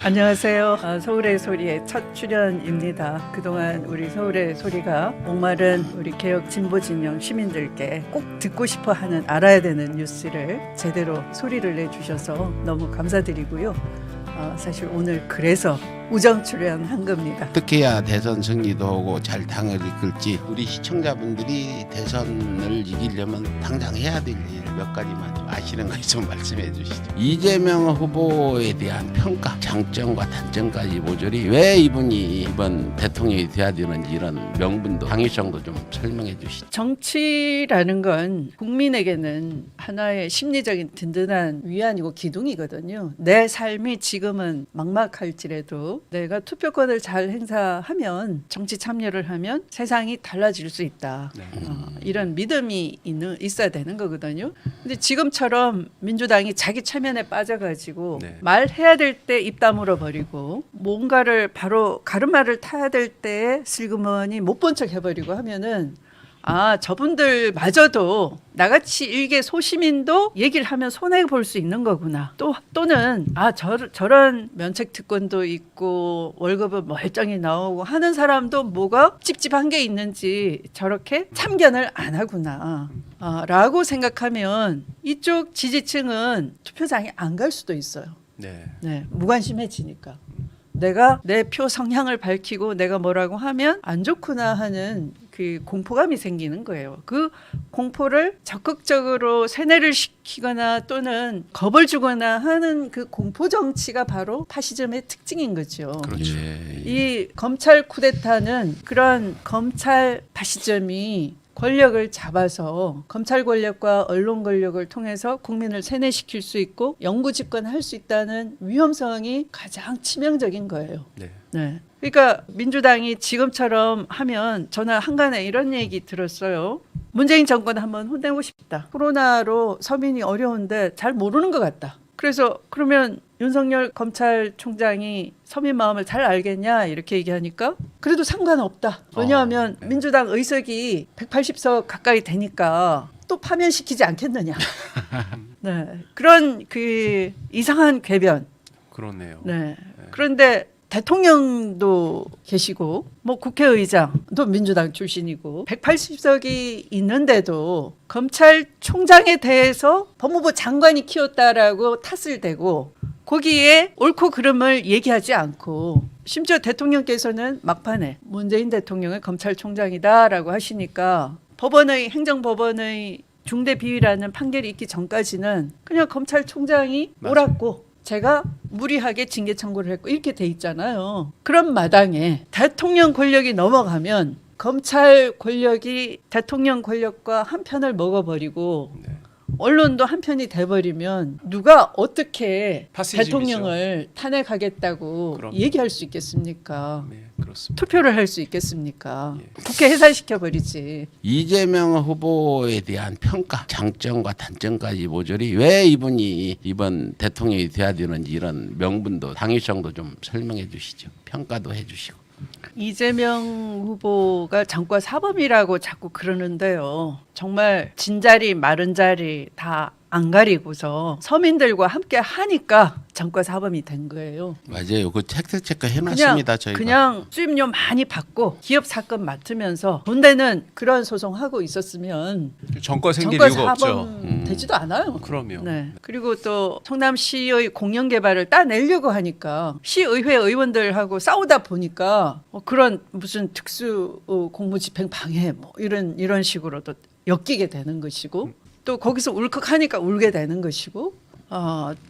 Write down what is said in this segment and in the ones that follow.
안녕하세요. 서울의 소리의 첫 출연입니다. 그동안 우리 서울의 소리가 목마른 우리 개혁 진보 진영 시민들께 꼭 듣고 싶어 하는 알아야 되는 뉴스를 제대로 소리를 내주셔서 너무 감사드리고요. 사실 오늘 그래서 우정 출연한 겁니다. 어떻게 해야 대선 승리도 하고 잘 당을 이끌지 우리 시청자분들이 대선을 이기려면 당장 해야 될 일 몇 가지만 좀 아시는 거 좀 말씀해 주시죠. 이재명 후보에 대한 평가, 장점과 단점까지 모조리 왜 이분이 이번 대통령이 돼야 되는지 이런 명분도 당위성도 좀 설명해 주시죠. 정치라는 건 국민에게는 하나의 심리적인 든든한 위안이고 기둥이거든요. 내 삶이 지금은 막막할지라도 내가 투표권을 잘 행사하면, 정치 참여를 하면 세상이 달라질 수 있다. 이런 믿음이 있어야 되는 거거든요. 근데 지금처럼 민주당이 자기 체면에 빠져가지고 말해야 될 때 입 다물어 버리고 뭔가를 바로 가르마를 타야 될 때에 슬그머니 못 본 척 해버리고 하면은 저분들마저도 나같이 일개 소시민도 얘기를 하면 손해 볼 수 있는 거구나. 또는 저런 면책 특권도 있고 월급은 멀쩡히 나오고 하는 사람도 뭐가 찝찝한 게 있는지 저렇게 참견을 안 하구나. 라고 생각하면 이쪽 지지층은 투표장에 안 갈 수도 있어요. 네, 무관심해지니까. 내가 내 표 성향을 밝히고 내가 뭐라고 하면 안 좋구나 하는 그 공포감이 생기는 거예요. 그 공포를 적극적으로 세뇌를 시키거나 또는 겁을 주거나 하는 그 공포 정치가 바로 파시즘의 특징인 거죠. 그렇죠. 이 검찰 쿠데타는 그런 검찰 파시즘이 권력을 잡아서 검찰 권력과 언론 권력을 통해서 국민을 세뇌시킬 수 있고 영구 집권할 수 있다는 위험성이 가장 치명적인 거예요. 네. 그러니까 민주당이 지금처럼 하면 저는 한간에 이런 얘기 들었어요. 문재인 정권 한번 혼내고 싶다. 코로나로 서민이 어려운데 잘 모르는 것 같다. 그래서 그러면 윤석열 검찰총장이 서민 마음을 잘 알겠냐 이렇게 얘기하니까 그래도 상관없다. 왜냐하면 민주당 의석이 180석 가까이 되니까 또 파면시키지 않겠느냐. 네, 그런 그 이상한 궤변. 그렇네요. 네. 그런데 대통령도 계시고 뭐 국회의장도 민주당 출신이고 180석이 있는데도 검찰총장에 대해서 법무부 장관이 키웠다라고 탓을 대고 거기에 옳고 그름을 얘기하지 않고 심지어 대통령께서는 막판에 문재인 대통령은 검찰총장이다라고 하시니까 행정법원의 중대 비위라는 판결이 있기 전까지는 그냥 검찰총장이 옳았고 제가 무리하게 징계 청구를 했고 이렇게 돼 있잖아요. 그런 마당에 대통령 권력이 넘어가면 검찰 권력이 대통령 권력과 한 편을 먹어버리고 언론도 한 편이 돼버리면 누가 어떻게 파시즘이죠. 대통령을 탄핵하겠다고 얘기할 수 있겠습니까? 네, 그렇습니다. 투표를 할 수 있겠습니까? 국회 해산시켜버리지. 이재명 후보에 대한 평가, 장점과 단점까지 모조리 왜 이분이 이번 대통령이 돼야 되는지 이런 명분도 당위성도 좀 설명해 주시죠. 평가도 해 주시고. 이재명 후보가 장과 사범이라고 자꾸 그러는데요. 정말 진자리 마른 자리 다 안 가리고서 서민들과 함께 하니까 장과 사범이 된 거예요. 맞아요. 그 체크 해놨습니다. 저희가. 그냥 수입료 많이 받고 기업 사건 맡으면서 돈 되는 그런 소송하고 있었으면 정권 생길 정권 이유가 없죠. 사범 되지도 않아요. 그럼요. 네. 그리고 또 성남시의 공영 개발을 따내려고 하니까 시의회 의원들하고 싸우다 보니까 그런 무슨 특수 공무집행 방해 뭐 이런 식으로 또 엮이게 되는 것이고 또 거기서 울컥하니까 울게 되는 것이고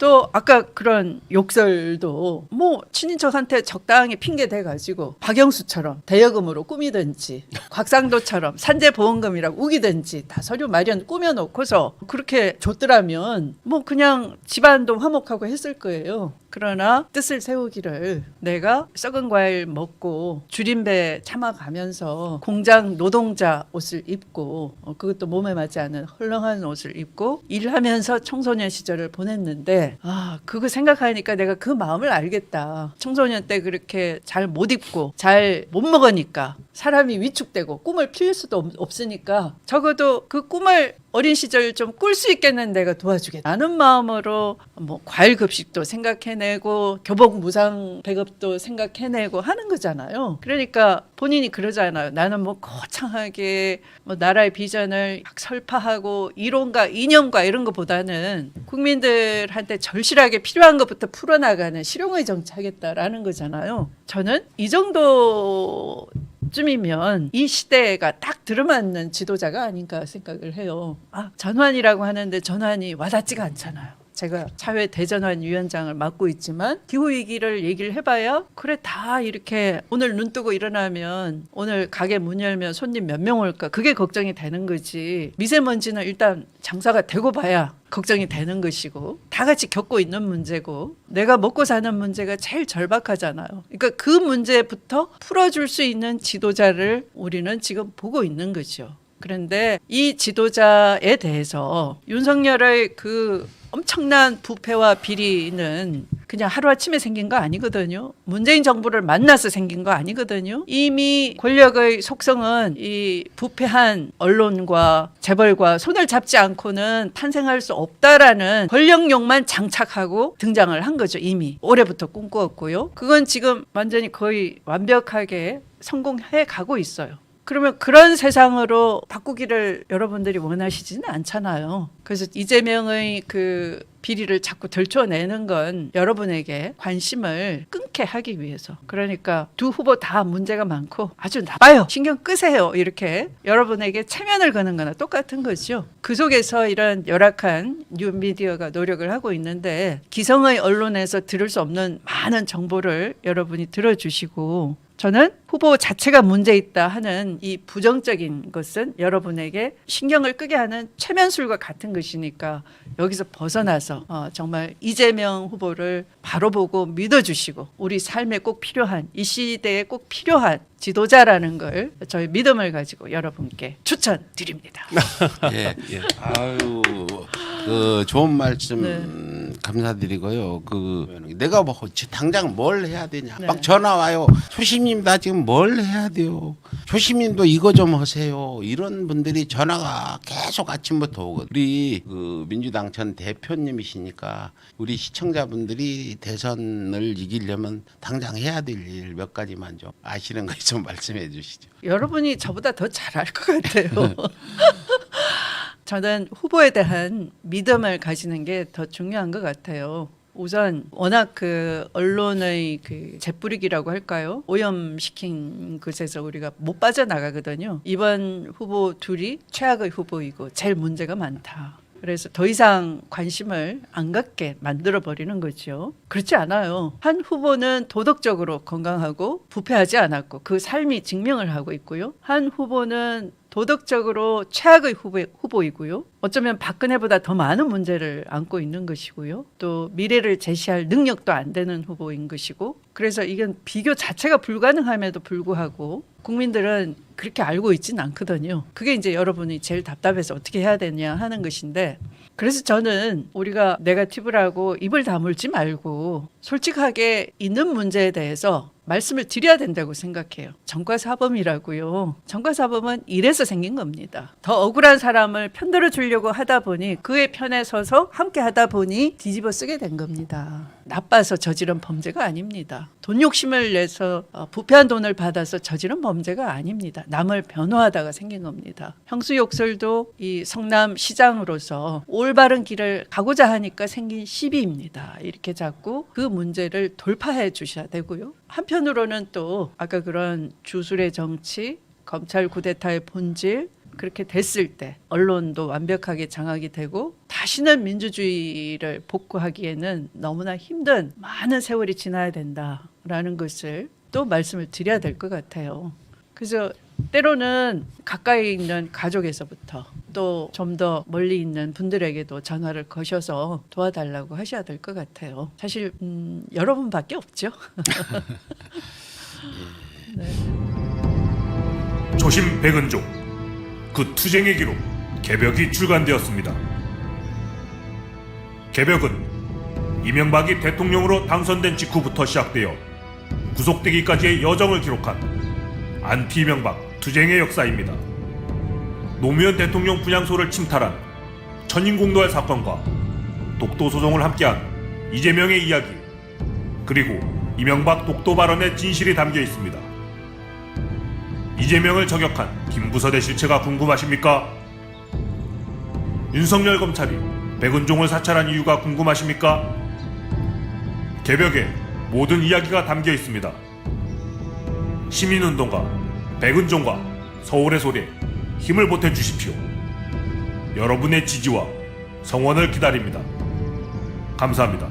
또 아까 그런 욕설도 뭐 친인척한테 적당히 핑계 대가지고 박영수처럼 대여금으로 꾸미든지 곽상도처럼 산재보험금이라고 우기든지 다 서류 마련 꾸며놓고서 그렇게 줬더라면 뭐 그냥 집안도 화목하고 했을 거예요. 그러나 뜻을 세우기를 내가 썩은 과일 먹고 줄임배 참아가면서 공장 노동자 옷을 입고 그것도 몸에 맞지 않은 헐렁한 옷을 입고 일하면서 청소년 시절을 보냈는데 그거 생각하니까 내가 그 마음을 알겠다. 청소년 때 그렇게 잘 못 입고 잘 못 먹으니까 사람이 위축되고 꿈을 피울 수도 없으니까 적어도 그 꿈을 어린 시절 좀 꿀 수 있겠는 내가 도와주겠다는 마음으로 뭐 과일 급식도 생각해내고 교복 무상 배급도 생각해내고 하는 거잖아요. 그러니까 본인이 그러잖아요. 나는 뭐 거창하게 뭐 나라의 비전을 막 설파하고 이론과 이념과 이런 것보다는 국민들한테 절실하게 필요한 것부터 풀어나가는 실용의 정치하겠다라는 거잖아요. 저는 이 정도 쯤이면 이 시대가 딱 들어맞는 지도자가 아닌가 생각을 해요. 전환이라고 하는데 전환이 와닿지가 않잖아요. 제가 사회 대전환 위원장을 맡고 있지만 기후위기를 얘기를 해봐야 그래 다 이렇게 오늘 눈 뜨고 일어나면 오늘 가게 문 열면 손님 몇 명 올까 그게 걱정이 되는 거지. 미세먼지는 일단 장사가 되고 봐야 걱정이 되는 것이고 다 같이 겪고 있는 문제고 내가 먹고 사는 문제가 제일 절박하잖아요. 그러니까 그 문제부터 풀어줄 수 있는 지도자를 우리는 지금 보고 있는 거죠. 그런데 이 지도자에 대해서 윤석열의 그 엄청난 부패와 비리는 그냥 하루아침에 생긴 거 아니거든요. 문재인 정부를 만나서 생긴 거 아니거든요. 이미 권력의 속성은 이 부패한 언론과 재벌과 손을 잡지 않고는 탄생할 수 없다라는 권력욕만 장착하고 등장을 한 거죠. 이미 올해부터 꿈꾸었고요. 그건 지금 완전히 거의 완벽하게 성공해 가고 있어요. 그러면 그런 세상으로 바꾸기를 여러분들이 원하시지는 않잖아요. 그래서 이재명의 그 비리를 자꾸 들춰내는 건 여러분에게 관심을 끊게 하기 위해서. 그러니까 두 후보 다 문제가 많고 아주 나빠요. 신경 끄세요. 이렇게 여러분에게 체면을 거는 거나 똑같은 거죠. 그 속에서 이런 열악한 뉴미디어가 노력을 하고 있는데 기성의 언론에서 들을 수 없는 많은 정보를 여러분이 들어주시고 저는 후보 자체가 문제 있다 하는 이 부정적인 것은 여러분에게 신경을 끄게 하는 최면술과 같은 것이니까 여기서 벗어나서 정말 이재명 후보를 바로 보고 믿어주시고 우리 삶에 꼭 필요한 이 시대에 꼭 필요한 지도자라는 걸 저희 믿음을 가지고 여러분께 추천드립니다. 예. 아유, 그 좋은 말씀 감사드리고요. 그 내가 뭐 당장 뭘 해야 되냐? 막 전화 와요. 조심님 나 지금 뭘 해야 돼요? 조심님도 이거 좀 하세요. 이런 분들이 전화가 계속 아침부터 오거든요. 우리 그 민주당 전 대표님이시니까 우리 시청자분들이 대선을 이기려면 당장 해야 될 일 몇 가지만 좀 아시는 거 좀 말씀해 주시죠. 여러분이 저보다 더 잘 알 것 같아요. 저는 후보에 대한 믿음을 가지는 게 더 중요한 것 같아요. 우선 워낙 그 언론의 그 재뿌리기라고 할까요? 오염시킨 것에서 우리가 못 빠져나가거든요. 이번 후보 둘이 최악의 후보이고 제일 문제가 많다. 그래서 더 이상 관심을 안 갖게 만들어버리는 거죠. 그렇지 않아요. 한 후보는 도덕적으로 건강하고 부패하지 않았고 그 삶이 증명을 하고 있고요. 한 후보는 도덕적으로 최악의 후보이고요. 어쩌면 박근혜보다 더 많은 문제를 안고 있는 것이고요. 또 미래를 제시할 능력도 안 되는 후보인 것이고 그래서 이건 비교 자체가 불가능함에도 불구하고 국민들은 그렇게 알고 있지는 않거든요. 그게 이제 여러분이 제일 답답해서 어떻게 해야 되냐 하는 것인데 그래서 저는 우리가 네거티브를 하고 입을 다물지 말고 솔직하게 있는 문제에 대해서 말씀을 드려야 된다고 생각해요. 전과사범이라고요. 전과사범은 이래서 생긴 겁니다. 더 억울한 사람을 편들어 주려고 하다 보니 그의 편에 서서 함께 하다 보니 뒤집어 쓰게 된 겁니다. 나빠서 저지른 범죄가 아닙니다. 돈 욕심을 내서 부패한 돈을 받아서 저지른 범죄가 아닙니다. 남을 변호하다가 생긴 겁니다. 형수욕설도 이 성남 시장으로서 올바른 길을 가고자 하니까 생긴 시비입니다. 이렇게 자꾸 그 문제를 돌파해 주셔야 되고요. 한편으로는 또 아까 그런 주술의 정치, 검찰 쿠데타의 본질 그렇게 됐을 때 언론도 완벽하게 장악이 되고 다시는 민주주의를 복구하기에는 너무나 힘든 많은 세월이 지나야 된다라는 것을 또 말씀을 드려야 될 것 같아요. 그래서 때로는 가까이 있는 가족에서부터 또 좀 더 멀리 있는 분들에게도 전화를 거셔서 도와달라고 하셔야 될 것 같아요. 사실 여러분밖에 없죠. 네. 조심 백은종 그 투쟁의 기록 개벽이 출간되었습니다. 개벽은 이명박이 대통령으로 당선된 직후부터 시작되어 구속되기까지의 여정을 기록한 안티 이명박 투쟁의 역사입니다. 노무현 대통령 분향소를 침탈한 천인공노할 사건과 독도 소송을 함께한 이재명의 이야기, 그리고 이명박 독도 발언의 진실이 담겨 있습니다. 이재명을 저격한 김부선의 실체가 궁금하십니까? 윤석열 검찰이 백은종을 사찰한 이유가 궁금하십니까? 개벽에 모든 이야기가 담겨 있습니다. 시민운동가 백은종과 서울의 소리에 힘을 보태주십시오. 여러분의 지지와 성원을 기다립니다. 감사합니다.